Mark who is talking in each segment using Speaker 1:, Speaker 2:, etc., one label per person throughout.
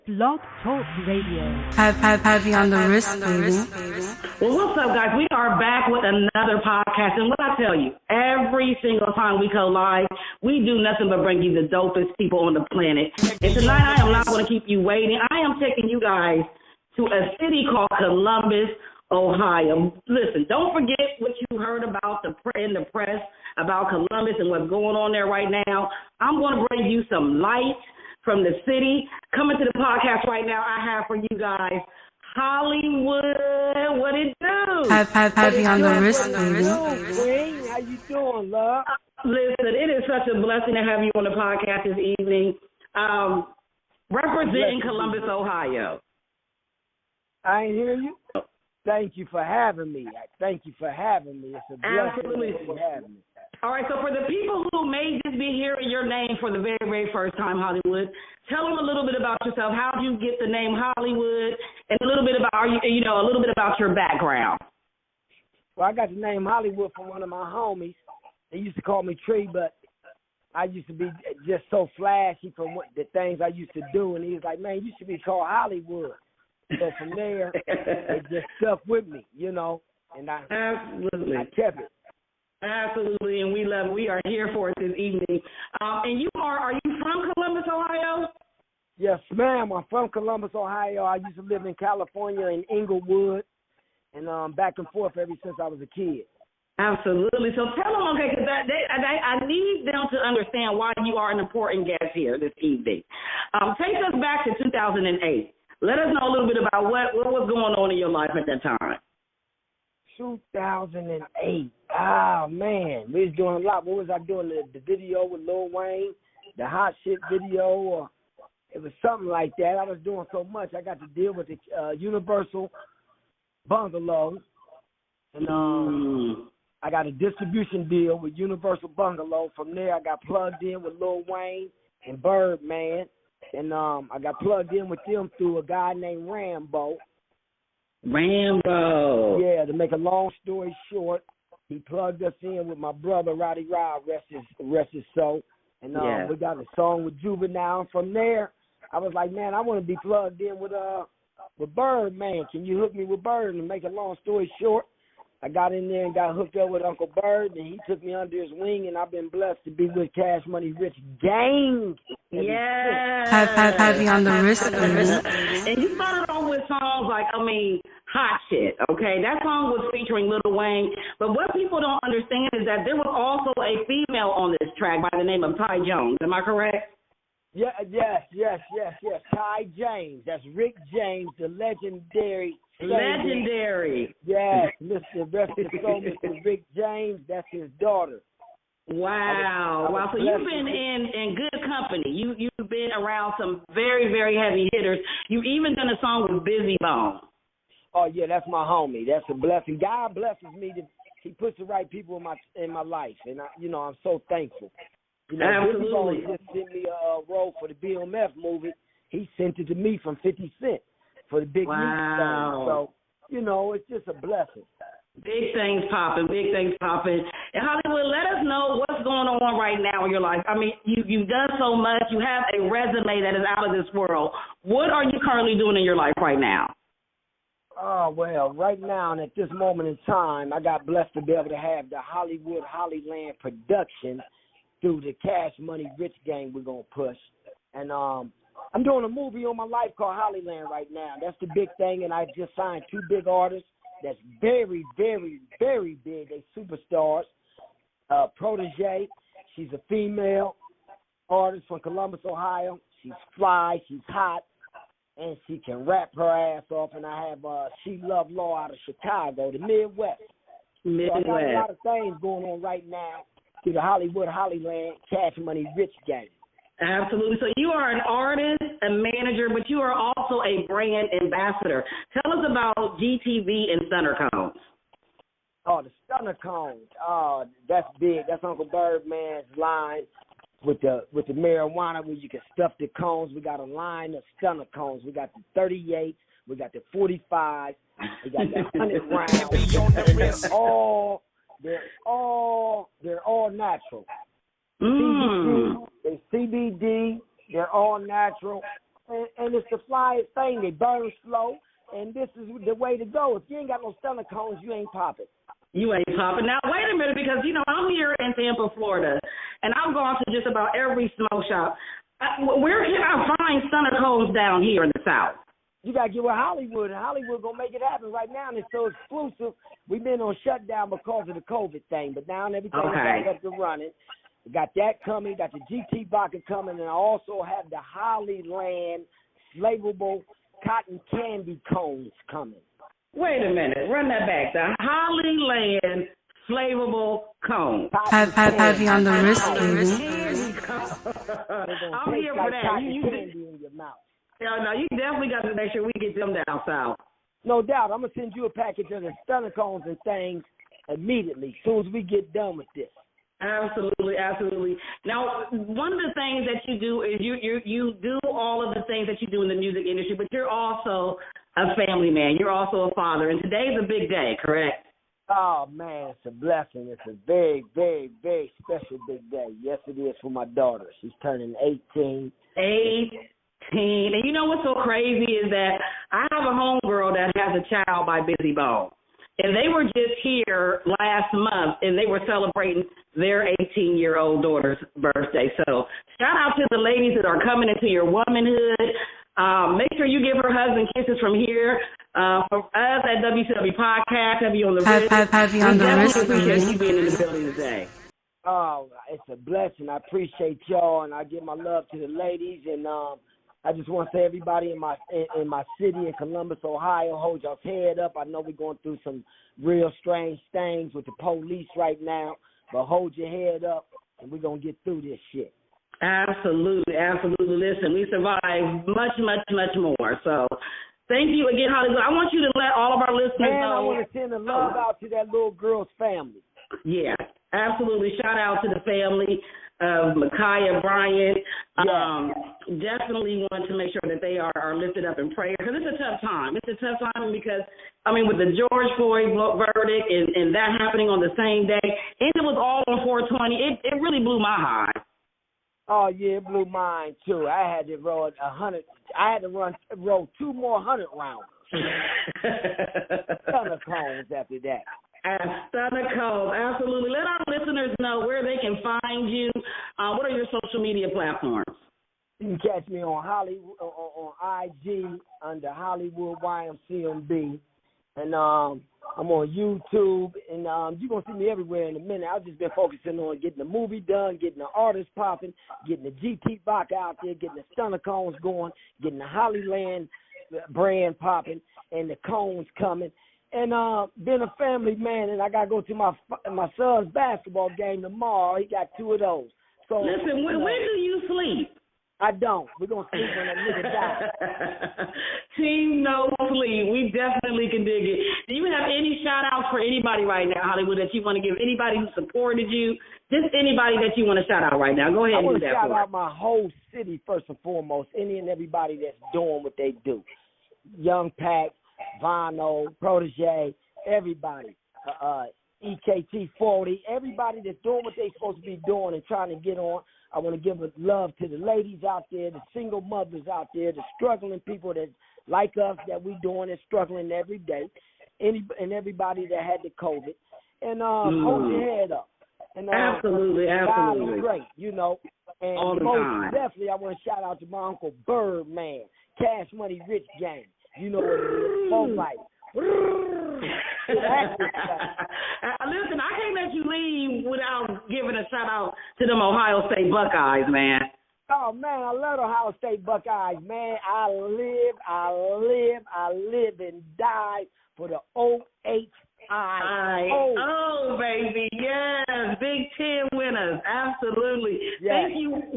Speaker 1: Blog Talk Radio.
Speaker 2: Heavy on the wrist, baby.
Speaker 3: Well, what's up, guys? We are back with another podcast. And what I tell you, every single time we go live, we do nothing but bring you the dopest people on the planet. And tonight, I am not going to keep you waiting. I am taking you guys to a city called Columbus, Ohio. Listen, don't forget what you heard about in the press about Columbus and what's going on there right now. I'm going to bring you some light from the city. Coming to the podcast right now, I have for you guys Hollywood. What it do?
Speaker 2: Heavy on the wrist, baby.
Speaker 4: Queen, how you doing, love?
Speaker 3: Listen, it is such a blessing to have you on the podcast this evening. Representing Columbus, Ohio.
Speaker 4: I ain't hear you. Thank you for having me. Thank you for having me. It's a blessing.
Speaker 3: Absolutely.
Speaker 4: For having me.
Speaker 3: All right, so for the people who may just be hearing your name for the very, very first time, Hollywood, tell them a little bit about yourself. How did you get the name Hollywood, and a little bit about a little bit about your background.
Speaker 4: Well, I got the name Hollywood from one of my homies. They used to call me Tree, but I used to be just so flashy from the things I used to do, and he was like, "Man, you should be called Hollywood." So from there, it just stuck with me, and
Speaker 3: Absolutely.
Speaker 4: I kept it.
Speaker 3: Absolutely, and we love it. We are here for it this evening. And are you from Columbus, Ohio?
Speaker 4: Yes, ma'am. I'm from Columbus, Ohio. I used to live in California in Inglewood, and back and forth ever since I was a kid.
Speaker 3: Absolutely. So tell them, okay, because I need them to understand why you are an important guest here this evening. Take us back to 2008. Let us know a little bit about what was going on in your life at that time.
Speaker 4: 2008. Ah, man. We was doing a lot. What was I doing? The video with Lil Wayne, the hot shit video, or it was something like that. I was doing so much. I got to deal with the Universal Bungalow. And I got a distribution deal with Universal Bungalow. From there, I got plugged in with Lil Wayne and Birdman. And I got plugged in with them through a guy named Rambo.
Speaker 3: Rambo.
Speaker 4: Yeah, to make a long story short, he plugged us in with my brother, Roddy Rod, rest his soul. And we got a song with Juvenile. And from there, I was like, man, I want to be plugged in with Birdman. Can you hook me with Bird? And make a long story short, I got in there and got hooked up with Uncle Bird, and he took me under his wing, and I've been blessed to be with Cash Money Rich Gang.
Speaker 3: Yeah.
Speaker 2: Heavy on the wrist, baby.
Speaker 3: And you started off with songs like, Hot Shit, okay? That song was featuring Lil Wayne. But what people don't understand is that there was also a female on this track by the name of Ty Jones. Am I correct?
Speaker 4: Yes. Ty James. That's Rick James, the legendary. Yes, Mr. Rest his soul, Mr. Rick James. That's his daughter.
Speaker 3: Wow. So you've been in good company. You've been around some very, very heavy hitters. You've even done a song with Busy Bone.
Speaker 4: Oh yeah, that's my homie. That's a blessing. God blesses me he puts the right people in my life, and I'm so thankful.
Speaker 3: Absolutely.
Speaker 4: Busy Bone just sent me a role for the BMF movie. He sent it to me from 50 Cent for the big music thing. So it's just a blessing.
Speaker 3: Big things popping. And Hollywood, let us know what's going on right now in your life. I mean, you've done so much. You have a resume that is out of this world. What are you currently doing in your life right now?
Speaker 4: Oh, well, right now and at this moment in time, I got blessed to be able to have the Hollywood Hollyland production through the Cash Money Rich Gang we're going to push. And I'm doing a movie on my life called Hollyland right now. That's the big thing, and I just signed 2 big artists that's very, very, very big. They superstars. Protege, she's a female artist from Columbus, Ohio. She's fly, she's hot, and she can rap her ass off. And I have She Love Law out of Chicago, the Midwest. So I got a lot of things going on right now through the Hollywood Hollyland Cash Money Rich Gang.
Speaker 3: Absolutely. So you are an artist, a manager, but you are also a brand ambassador. Tell us about GTV and Stunner Cones.
Speaker 4: Oh, the Stunner Cones. Oh, that's big. That's Uncle Birdman's line with the marijuana where you can stuff the cones. We got a line of Stunner Cones. We got the 38s. We got the 45s. We got the 100 rounds. And they're all natural. CBD, they're all natural. and it's the flyest thing. They burn slow, and this is the way to go. If you ain't got no stunner cones, you ain't popping.
Speaker 3: You ain't popping. Now, wait a minute, because, I'm here in Tampa, Florida, and I've gone to just about every smoke shop. Where can I find stunner cones down here in the South?
Speaker 4: You got to get with Hollywood, and Hollywood going to make it happen right now, and it's so exclusive. We've been on shutdown because of the COVID thing, but now everything is back up and running. We got that coming, got the GT vodka coming, and I also have the Hollyland flavorable cotton candy cones coming.
Speaker 3: Wait a minute. Run that back. The Hollyland flavorable cone.
Speaker 2: Heavy on the wrist, baby.
Speaker 3: I'm here for that.
Speaker 4: You candy in your mouth.
Speaker 3: No, you definitely got to make sure we get them down south.
Speaker 4: No doubt. I'm going to send you a package of the stunner cones and things immediately, as soon as we get done with this.
Speaker 3: Absolutely, absolutely. Now, one of the things that you do is you do all of the things that you do in the music industry, but you're also a family man. You're also a father, and today's a big day, correct?
Speaker 4: Oh, man, it's a blessing. It's a very, very, very special big day. Yes, it is for my daughter. She's turning 18.
Speaker 3: 18. And you know what's so crazy is that I have a homegirl that has a child by Busy Bone. And they were just here last month, and they were celebrating their 18-year-old daughter's birthday. So shout out to the ladies that are coming into your womanhood. Make sure you give her hugs and kisses from here. From us at WCW Podcast, Heavy on the Wrist.
Speaker 2: Heavy on the wrist,
Speaker 3: appreciate you being in the building today.
Speaker 4: Oh, it's a blessing. I appreciate y'all, and I give my love to the ladies. And I just want to say, everybody in my city in Columbus, Ohio, hold y'all's head up. I know we're going through some real strange things with the police right now, but hold your head up, and we're going to get through this shit.
Speaker 3: Absolutely, absolutely. Listen, we survived much, much, much more. So thank you again, Hollywood. I want you to let all of our listeners know.
Speaker 4: I want to send a love out to that little girl's family.
Speaker 3: Yeah, absolutely. Shout out to the family of Micaiah Bryant. Definitely want to make sure that they are lifted up in prayer, because it's a tough time. It's a tough time because, with the George Floyd verdict and that happening on the same day, and it was all on 420, it really blew my high.
Speaker 4: Oh, yeah, it blew mine, too. I had to roll 100. I had to roll 2 more 100 rounds. Stunner cones after that.
Speaker 3: Stunner cones, absolutely. Let our listeners know where they can find you. What are your social media platforms?
Speaker 4: You can catch me on Hollywood on IG under Hollywood YMCMB, and I'm on YouTube, and you're going to see me everywhere in a minute. I've just been focusing on getting the movie done, getting the artists popping, getting the GT Bach out there, getting the stunner cones going, getting the Hollyland brand popping, and the cones coming. And being a family man, and I got to go to my son's basketball game tomorrow. He got 2 of those. So
Speaker 3: listen, when do you sleep?
Speaker 4: I don't. We're going to sleep when that nigga dies.
Speaker 3: Team No Sleep. We definitely can dig it. Do you have any shout-outs for anybody right now, Hollywood, that you want to give? Anybody who supported you? Just anybody that you want to shout out right now. Go ahead and do that for us. I want to shout out my whole city, first and foremost, any and everybody that's doing what they do. Young Pac, Vano, Protege, everybody. EKT 40, everybody that's doing what they're supposed to be doing and trying to get on. I want to give a love to the ladies out there, the single mothers out there, the struggling people that like us, that we doing and struggling every day, and everybody that had the COVID. And hold your head up. And, absolutely.
Speaker 4: God is great, And
Speaker 3: all the time.
Speaker 4: Definitely, I want to shout out to my Uncle Birdman, Cash Money Rich Gang. You know what it is, Full Life.
Speaker 3: Listen, I can't let you leave without giving a shout out to them Ohio State Buckeyes, man.
Speaker 4: Oh man, I love Ohio State Buckeyes, man. I live and die for the OHIO.
Speaker 3: Oh, baby, yes, Big Ten winners, absolutely. Yes.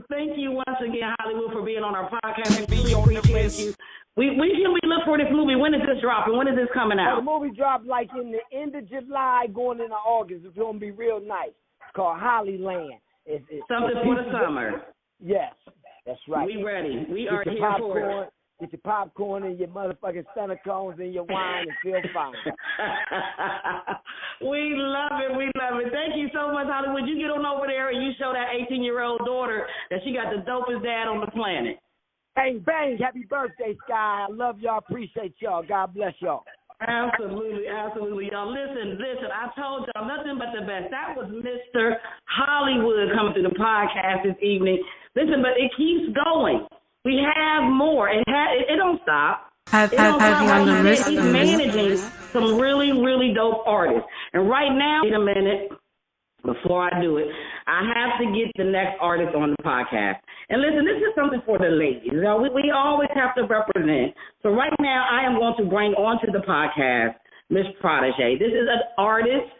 Speaker 3: Thank you once again, Hollywood, for being on our podcast. We appreciate you. We look for this movie. When is this dropping? When is this coming out?
Speaker 4: The movie dropped like in the end of July, going into August. It's going to be real nice. It's called Hollyland. It's
Speaker 3: something for the summer.
Speaker 4: Yes, that's right.
Speaker 3: We ready. We are here for it.
Speaker 4: Get your popcorn and your motherfucking stunner cones and your wine and feel fine.
Speaker 3: We love it. We love it. Thank you so much, Hollywood. You get on over there and you show that 18-year-old daughter that she got the dopest dad on the planet.
Speaker 4: Bang, bang. Happy birthday, Sky. I love y'all. Appreciate y'all. God bless y'all.
Speaker 3: Absolutely, absolutely, y'all. Listen, I told y'all nothing but the best. That was Mr. Hollywood coming through the podcast this evening. Listen, but it keeps going. We have more. It don't stop.
Speaker 2: Have you on the wrist,
Speaker 3: He's
Speaker 2: baby?
Speaker 3: managing some really, really dope artists. And right now, wait a minute. Before I do it, I have to get the next artist on the podcast. And listen, this is something for the ladies. You know, we always have to represent. So right now, I am going to bring onto the podcast Miss Protege. This is an artist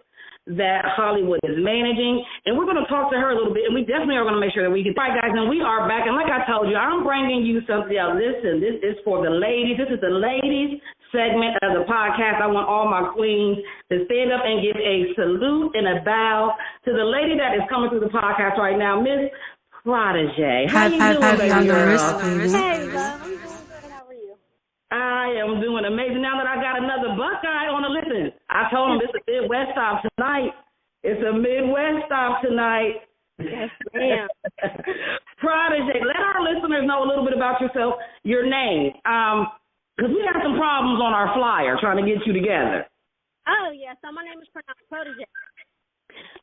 Speaker 3: that Hollywood is managing, and we're going to talk to her a little bit, and we definitely are going to make sure that we can. All right, guys, and we are back, and like I told you, I'm bringing you something else. Listen, this is for the ladies. This is the ladies segment of the podcast. I want all my queens to stand up and give a salute and a bow to the lady that is coming through the podcast right now, Miss Protege. How you doing, baby
Speaker 2: on the
Speaker 3: girl?
Speaker 2: wrist, baby?
Speaker 1: Hey, love. I'm doing good. How are you?
Speaker 3: I am doing amazing. Now that I got another Buckeye on the listen, I told him it's a Midwest stop tonight. It's a Midwest stop tonight.
Speaker 1: Yes, ma'am.
Speaker 3: Protege, let our listeners know a little bit about yourself, your name, because we had some problems on our flyer trying to get you together.
Speaker 1: Oh, yeah. So my name is pronounced Protege.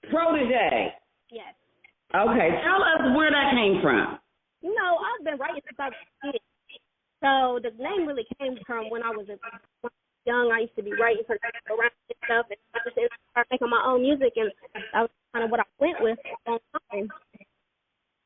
Speaker 3: Protege.
Speaker 1: Yes.
Speaker 3: Okay, tell us where that came from.
Speaker 1: You know, I've been writing since I was a kid. So the name really came from when I was young. I used to be writing for around and stuff, and I just started making my own music, and that was kind of what I went with for a long time.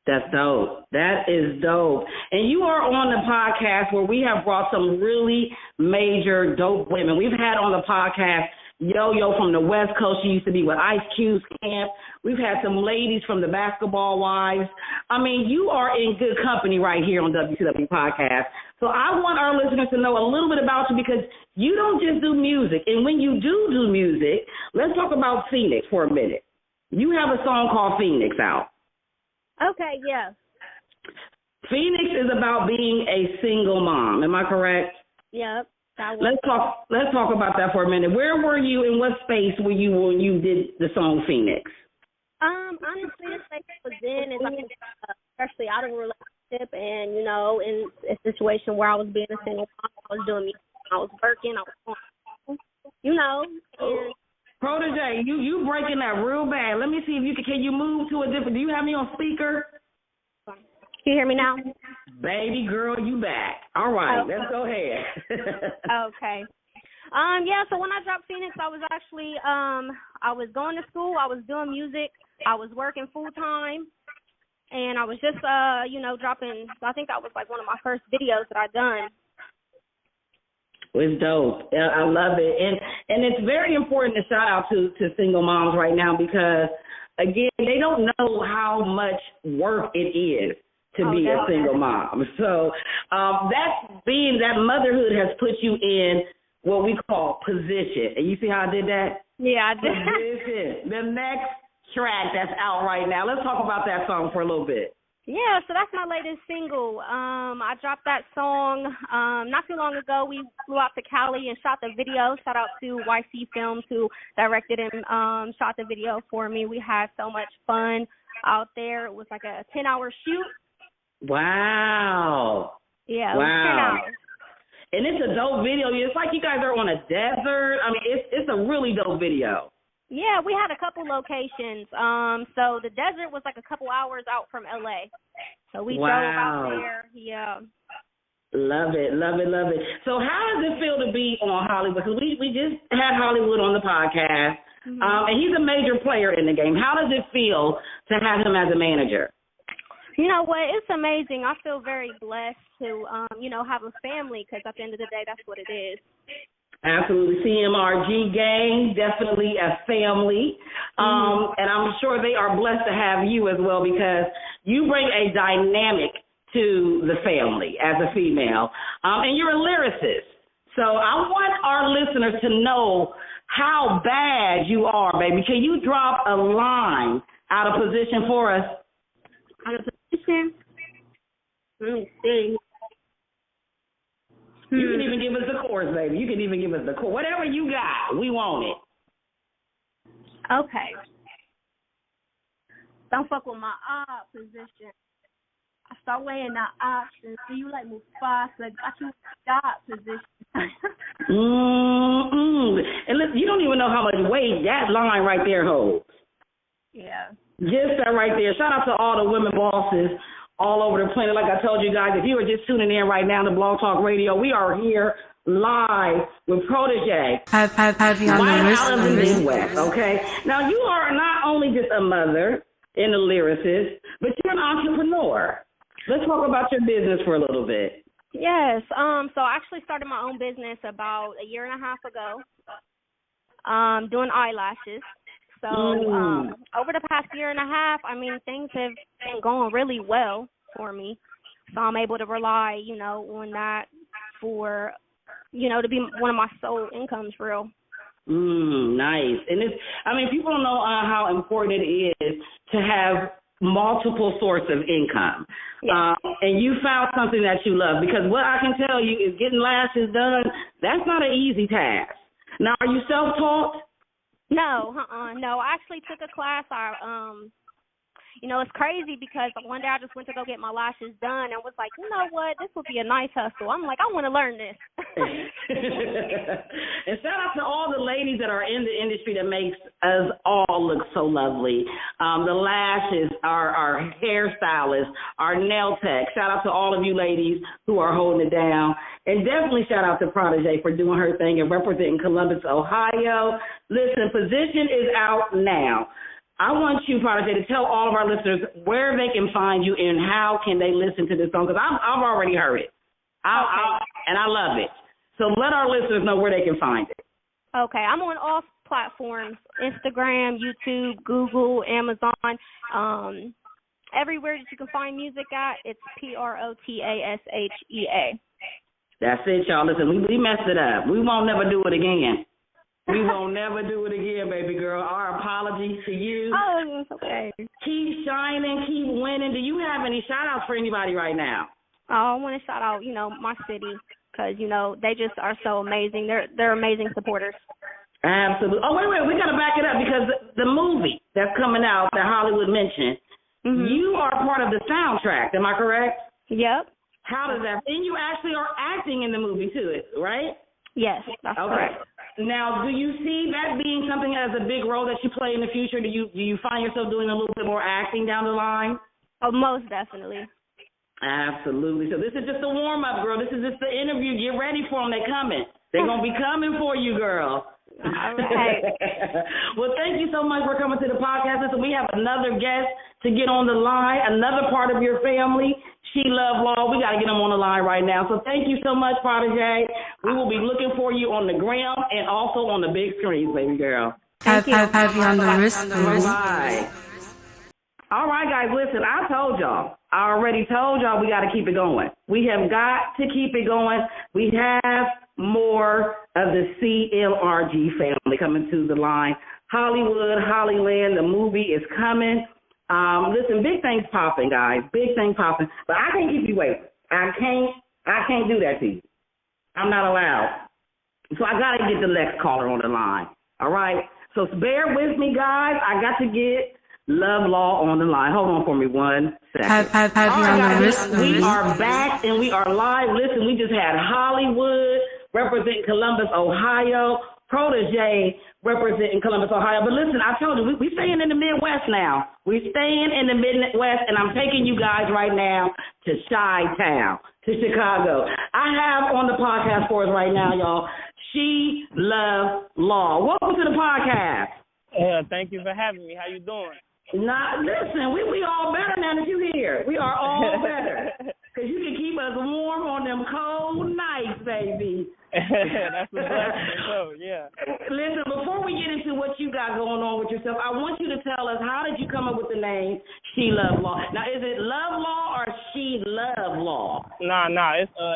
Speaker 3: That's dope. That is dope. And you are on the podcast where we have brought some really major dope women. We've had on the podcast Yo-Yo from the West Coast. She used to be with Ice Cube's camp. We've had some ladies from the Basketball Wives. I mean, you are in good company right here on WCW Podcast. So I want our listeners to know a little bit about you because you don't just do music. And when you do music, let's talk about Phoenix for a minute. You have a song called Phoenix out.
Speaker 1: Okay, yeah.
Speaker 3: Phoenix is about being a single mom. Am I correct?
Speaker 1: Yep.
Speaker 3: Let's talk about that for a minute. Where were you? In what space were you when you did the song Phoenix?
Speaker 1: Honestly, the space I was in is especially out of a relationship, and you know, in a situation where I was being a single mom, I was doing music, I was working, I was going, you know. And
Speaker 3: Protege, you breaking that real bad. Let me see if you can you move to a different. Do you have me on speaker?
Speaker 1: Can you hear me now?
Speaker 3: Baby girl, you back. All right, let's go ahead.
Speaker 1: Okay. Yeah, so when I dropped Phoenix, I was actually, I was going to school, I was doing music, I was working full time, and I was just, you know, dropping, I think that was like one of my first videos that I done.
Speaker 3: It's dope. I love it. And it's very important to shout out to single moms right now because, again, they don't know how much work it is to be a single mom. So that motherhood has put you in what we call position. And you see how I did that?
Speaker 1: Yeah, I did.
Speaker 3: Position. The next track that's out right now. Let's talk about that song for a little bit.
Speaker 1: Yeah, so that's my latest single. I dropped that song not too long ago. We flew out to Cali and shot the video. Shout out to YC Films who directed and shot the video for me. We had so much fun out there. It was like a 10-hour shoot.
Speaker 3: Wow.
Speaker 1: Yeah,
Speaker 3: wow.
Speaker 1: 10 hours.
Speaker 3: And it's a dope video. It's like you guys are on a desert. I mean, it's a really dope video.
Speaker 1: Yeah, we had a couple locations. So the desert was like a couple hours out from LA. So we drove out there. Yeah.
Speaker 3: Love it, love it, love it. So how does it feel to be on Hollywood? Because we just had Hollywood on the podcast, and he's a major player in the game. How does it feel to have him as a manager?
Speaker 1: You know what? It's amazing. I feel very blessed to, you know, have a family because at the end of the day, that's what it is.
Speaker 3: Absolutely. CMRG gang, definitely a family. And I'm sure they are blessed to have you as well because you bring a dynamic to the family as a female. And you're a lyricist. So I want our listeners to know how bad you are, baby. Can you drop a line out of position for us?
Speaker 1: Out of position? Let me see.
Speaker 3: You can even give us the chorus, baby. You can even give us the chorus. Whatever you got, we want it.
Speaker 1: Okay. Don't fuck with my position. I
Speaker 5: start weighing out options. Do you like Mufasa? Got you in job position.
Speaker 3: And listen, you don't even know how much weight that line right there holds.
Speaker 5: Yeah.
Speaker 3: Just that right there. Shout out to all the women bosses all over the planet. Like I told you guys, if you are just tuning in right now to Blog Talk Radio, we are here live with Protege.
Speaker 2: Have you on the wrist?
Speaker 3: Out of the Midwest, okay? Now, you are not only just a mother and a lyricist, but you're an entrepreneur. Let's talk about your business for a little bit.
Speaker 1: Yes. So I actually started my own business about a year and a half ago, doing eyelashes. So over the past year and a half, I mean, things have been going really well for me. So I'm able to rely, on that for, to be one of my sole incomes for real.
Speaker 3: Nice. And people don't know how important it is to have multiple sources of income.
Speaker 1: Yeah.
Speaker 3: And you found something that you love, because what I can tell you is getting lashes done, that's not an easy task. Now, are you self-taught?
Speaker 1: No, no. I actually took a class. It's crazy because one day I just went to go get my lashes done and was like, you know what, this would be a nice hustle. I'm like, I want to learn this.
Speaker 3: And shout out to all the ladies that are in the industry that makes us all look so lovely. The lashes, our hairstylists, our nail tech. Shout out to all of you ladies who are holding it down. And definitely shout out to Protege for doing her thing and representing Columbus, Ohio. Listen, position is out now. I want you, Protege, to tell all of our listeners where they can find you and how can they listen to this song, because I've already heard it. And I love it. So let our listeners know where they can find it.
Speaker 1: Okay, I'm on all platforms, Instagram, YouTube, Google, Amazon, everywhere that you can find music at, it's PROTASHEA.
Speaker 3: That's it, y'all. Listen, we messed it up. We won't never do it again. We won't never do it again, baby girl. Our apologies to you.
Speaker 1: Oh, it's okay.
Speaker 3: Keep shining, keep winning. Do you have any shout-outs for anybody right now?
Speaker 1: I want to shout out, my city, because, they just are so amazing. They're amazing supporters.
Speaker 3: Absolutely. Oh, wait. We got to back it up, because the movie that's coming out that Hollywood mentioned, you are part of the soundtrack. Am I correct?
Speaker 1: Yep.
Speaker 3: How does that? And you actually are acting in the movie, too, right?
Speaker 1: Yes, that's correct.
Speaker 3: Now, do you see that being something as a big role that you play in the future? Do you find yourself doing a little bit more acting down the line?
Speaker 1: Oh, most definitely.
Speaker 3: Absolutely. So this is just a warm-up, girl. This is just the interview. Get ready for them. They're coming. They're going to be coming for you, girl.
Speaker 1: All right.
Speaker 3: Well, thank you so much for coming to the podcast. Listen, we have another guest to get on the line, another part of your family, She Love Law. We got to get them on the line right now. So thank you so much, Protege. We will be looking for you on the gram and also on the big screens, baby girl.
Speaker 2: Have you on the wrist, please?
Speaker 3: All right, guys, listen, I told y'all. I already told y'all we got to keep it going. We have got to keep it going. We have more of the CLRG family coming to the line. Hollywood, Hollyland, the movie is coming. Listen, big things popping, guys. Big things popping. But I can't keep you waiting. I can't do that to you. I'm not allowed. So I got to get the next caller on the line. All right? So bear with me, guys. I got to get Love Law on the line. Hold on for me 1 second.
Speaker 2: Have you on the wrist, please?
Speaker 3: We are back and we are live. Listen, we just had Hollywood representing Columbus, Ohio. Protege representing Columbus, Ohio. But listen, I told you, we staying in the Midwest now. We're staying in the Midwest, and I'm taking you guys right now to Chi-Town, to Chicago. I have on the podcast for us right now, y'all, She Love Law. Welcome to the podcast.
Speaker 6: Thank you for having me. How you doing?
Speaker 3: Listen, we all better now that you're here. We are all better. Because you can keep us warm on them cold nights, baby.
Speaker 6: That's a blessing. So, yeah.
Speaker 3: Listen, before we get into what you got going on with yourself, I want you to tell us, how did you come up with the name She Love Law? Now, is it Love Law or She Love Law?
Speaker 6: Nah,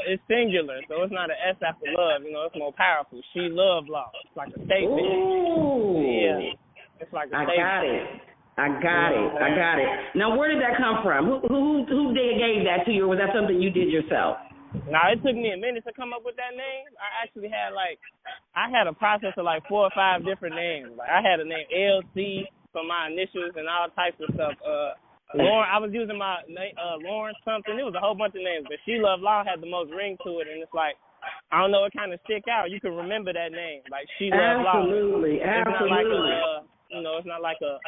Speaker 6: it's singular, so it's not an S after love. It's more powerful. She Love Law. It's like a statement.
Speaker 3: Ooh.
Speaker 6: Yeah. It's like a statement.
Speaker 3: I got it. Now, where did that come from? Who gave that to you, or was that something you did yourself?
Speaker 6: Now, it took me a minute to come up with that name. I actually had I had a process of 4 or 5 different names. I had a name LC for my initials and all types of stuff. Lauren, I was using my Lauren something. It was a whole bunch of names, but She Love Law had the most ring to it, and it's like, I don't know, it kind of stick out. You can remember that name, like She Love Law.
Speaker 3: Absolutely.
Speaker 6: It's not like it's not like a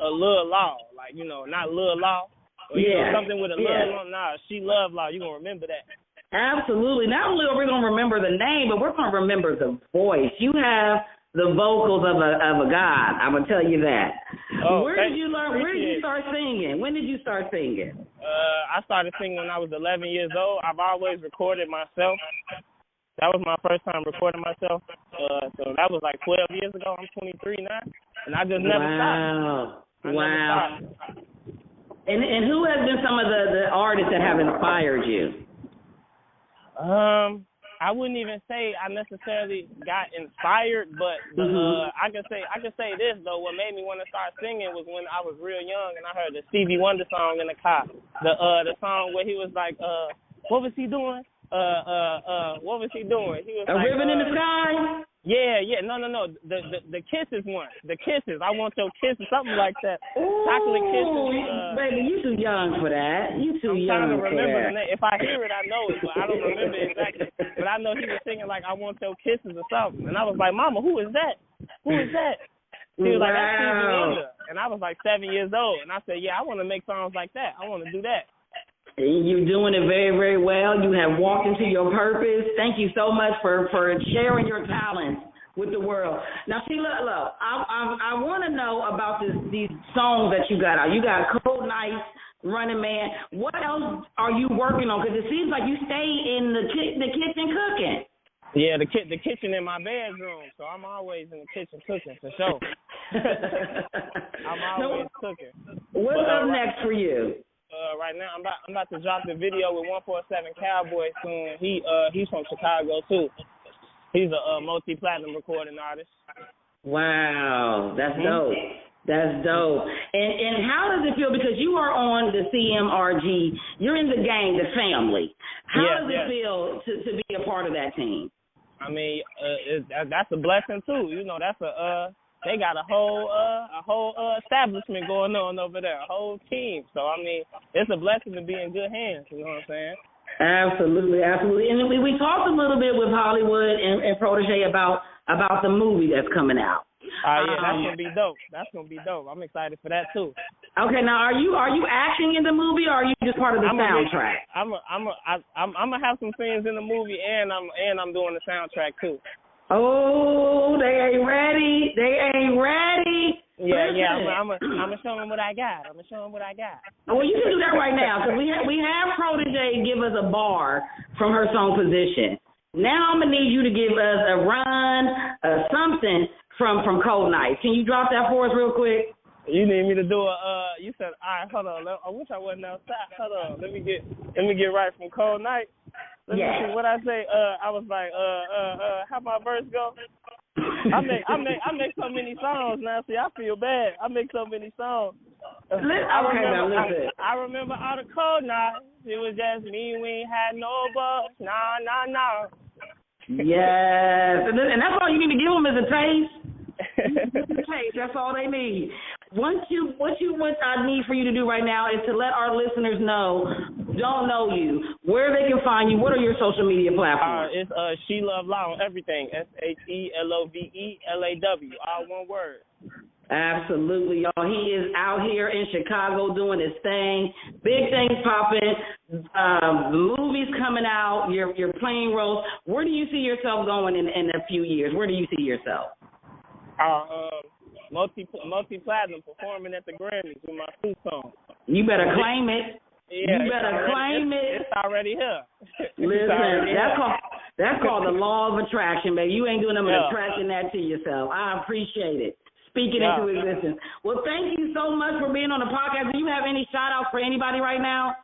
Speaker 6: Lil Law, like, not Lil Law. Or, something with a Lil Law. Nah, She Love Law. You gonna remember that.
Speaker 3: Absolutely. Not only are we gonna remember the name, but we're gonna remember the voice. You have the vocals of a god. I'm gonna tell you that.
Speaker 6: Oh,
Speaker 3: Where did you learn? Where did you start singing? When did you start singing?
Speaker 6: I started singing when I was 11 years old. I've always recorded myself. That was my first time recording myself. So that was like 12 years ago. I'm 23 now, and I just never stopped.
Speaker 3: Wow. And who has been some of the artists that have inspired you?
Speaker 6: I wouldn't even say I necessarily got inspired, but I can say this though. What made me want to start singing was when I was real young and I heard the Stevie Wonder song in the car. The song where he was like, what was he doing? What was he doing? He was
Speaker 3: a
Speaker 6: like,
Speaker 3: ribbon in the sky.
Speaker 6: Yeah. No. The Kisses one. The Kisses. I want your kisses. Something like that.
Speaker 3: Ooh,
Speaker 6: Chocolate Kisses.
Speaker 3: Baby, you too young for that. You too young
Speaker 6: I'm trying to remember
Speaker 3: for that.
Speaker 6: the name. If I hear it, I know it, but I don't remember exactly. But I know he was singing like, I want your kisses or something. And I was like, Mama, who is that? Who is that? She was like, that's Stevie Wonder. And I was like 7 years old. And I said, yeah, I want to make songs like that. I want to do that.
Speaker 3: You're doing it very, very well. You have walked into your purpose. Thank you so much for sharing your talents with the world. Now, Sheila, look, I want to know about these songs that you got out. You got Cold Nights, Running Man. What else are you working on? Because it seems like you stay in the kitchen cooking.
Speaker 6: Yeah, the kitchen in my bedroom, so I'm always in the kitchen cooking, for sure. I'm always cooking.
Speaker 3: What's up next for you?
Speaker 6: Right now, I'm about to drop the video with 147 Cowboy soon. He's from Chicago too. He's a multi-platinum recording artist.
Speaker 3: Wow, that's dope. That's dope. And how does it feel? Because you are on the CMRG, you're in the gang, the family. How does it feel to be a part of that team?
Speaker 6: I mean, that's a blessing too. That's they got a whole establishment going on over there, a whole team. So I mean, it's a blessing to be in good hands. You know what I'm saying?
Speaker 3: Absolutely. And we talked a little bit with Hollywood and Protege about the movie that's coming out.
Speaker 6: Yeah, that's gonna be dope. I'm excited for that too.
Speaker 3: Okay, now are you acting in the movie, or are you just part of the soundtrack?
Speaker 6: I'm gonna have some scenes in the movie, and I'm doing the soundtrack too.
Speaker 3: Oh, they ain't ready.
Speaker 6: Yeah. I'm gonna show them what I got.
Speaker 3: Well, you can do that right now, because we have Protege give us a bar from her song Position. Now I'm gonna need you to give us a run, something from Cold Nights. Can you drop that for us real quick?
Speaker 6: You need me to do you said, all right, hold on. I wish I wasn't outside. Hold on. Let me get right from Cold Nights. Let me see what I say. I was like, how my verse go? I make so many songs now. See, I feel bad. I make so many songs. I remember all the cold nights. It was just me. We ain't had no buzz. Nah.
Speaker 3: Yes, and that's all you need to give them is a taste. That's all they need. What I need for you to do right now is to let our listeners know, don't know you, where they can find you. What are your social media platforms?
Speaker 6: It's She Love Law on everything. SHELOVELAW, all one word.
Speaker 3: Absolutely, y'all. He is out here in Chicago doing his thing. Big things popping. The movie's coming out. You're playing roles. Where do you see yourself going in a few years? Where do you see yourself?
Speaker 6: Multi-platinum, performing at the Grammys with my 2 songs.
Speaker 3: You better claim it.
Speaker 6: Yeah,
Speaker 3: you better claim it.
Speaker 6: It's already here.
Speaker 3: Listen, that's called the law of attraction, baby. You ain't doing nothing but attracting that to yourself. I appreciate it. Speaking into existence. Well, thank you so much for being on the podcast. Do you have any shout-outs for anybody right now?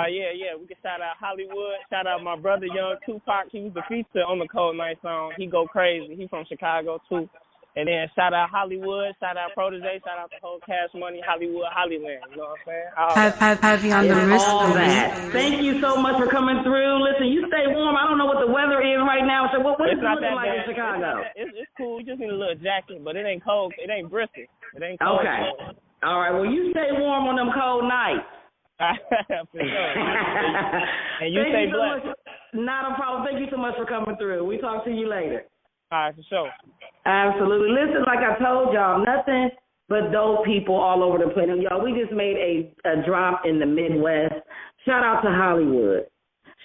Speaker 6: Yeah. We can shout out Hollywood. Shout out my brother, Young Tupac. He was the feature on the Cold Night song. He go crazy. He from Chicago, too. And then shout out Hollywood, shout out Protege, shout out the whole Cash Money, Hollywood, Hollyland. You know what I'm saying?
Speaker 2: Have you on the wrist?
Speaker 3: All that. Thank you so much for coming through. Listen, you stay warm. I don't know what the weather is right now. So what is it looking like in Chicago?
Speaker 6: It's cool. You just need a little jacket, but it ain't cold. It ain't brisket. It ain't cold.
Speaker 3: Okay. All right. Well, you stay warm on them cold nights.
Speaker 6: For sure. And you stay blessed.
Speaker 3: Not a problem. Thank you so much for coming through. We talk to you later.
Speaker 6: All right, for sure.
Speaker 3: Absolutely. Listen, like I told y'all, nothing but dope people all over the planet. Y'all, we just made a drop in the Midwest. Shout out to Hollywood.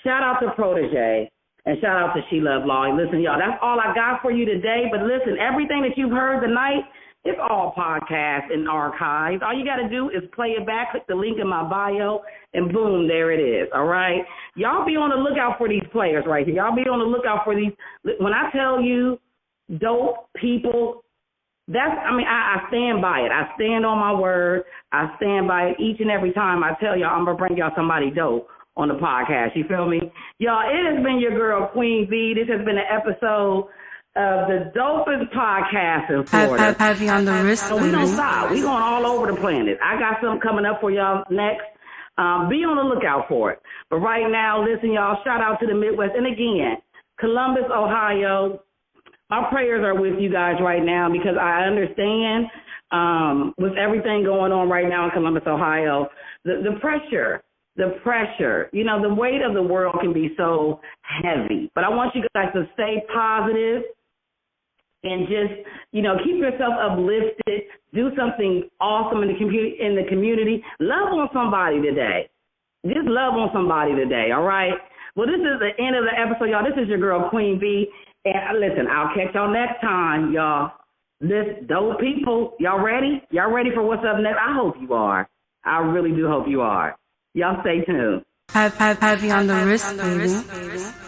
Speaker 3: Shout out to Protege. And shout out to She Love Law. Listen, y'all, that's all I got for you today. But listen, everything that you've heard tonight, it's all podcasts and archives. All you got to do is play it back, click the link in my bio, and boom, there it is, all right? Y'all be on the lookout for these players right here. Y'all be on the lookout for these. When I tell you dope people, I stand by it. I stand on my word. I stand by it each and every time I tell y'all I'm going to bring y'all somebody dope on the podcast. You feel me? Y'all, it has been your girl, Queen V. This has been an episode of the dopest podcast in Florida.
Speaker 2: Have you on the wrist?
Speaker 3: So we don't stop. We going all over the planet. I got something coming up for y'all next. Be on the lookout for it. But right now, listen, y'all, shout out to the Midwest. And again, Columbus, Ohio, my prayers are with you guys right now because I understand with everything going on right now in Columbus, Ohio, the pressure, you know, the weight of the world can be so heavy. But I want you guys to stay positive and just, you know, keep yourself uplifted. Do something awesome in the community. Love on somebody today. Just love on somebody today, all right? Well, this is the end of the episode, y'all. This is your girl, Queen V. And listen, I'll catch y'all next time, y'all. This dope people, y'all ready? Y'all ready for what's up next? I hope you are. I really do hope you are. Y'all stay tuned.
Speaker 2: Have you on the wrist, baby?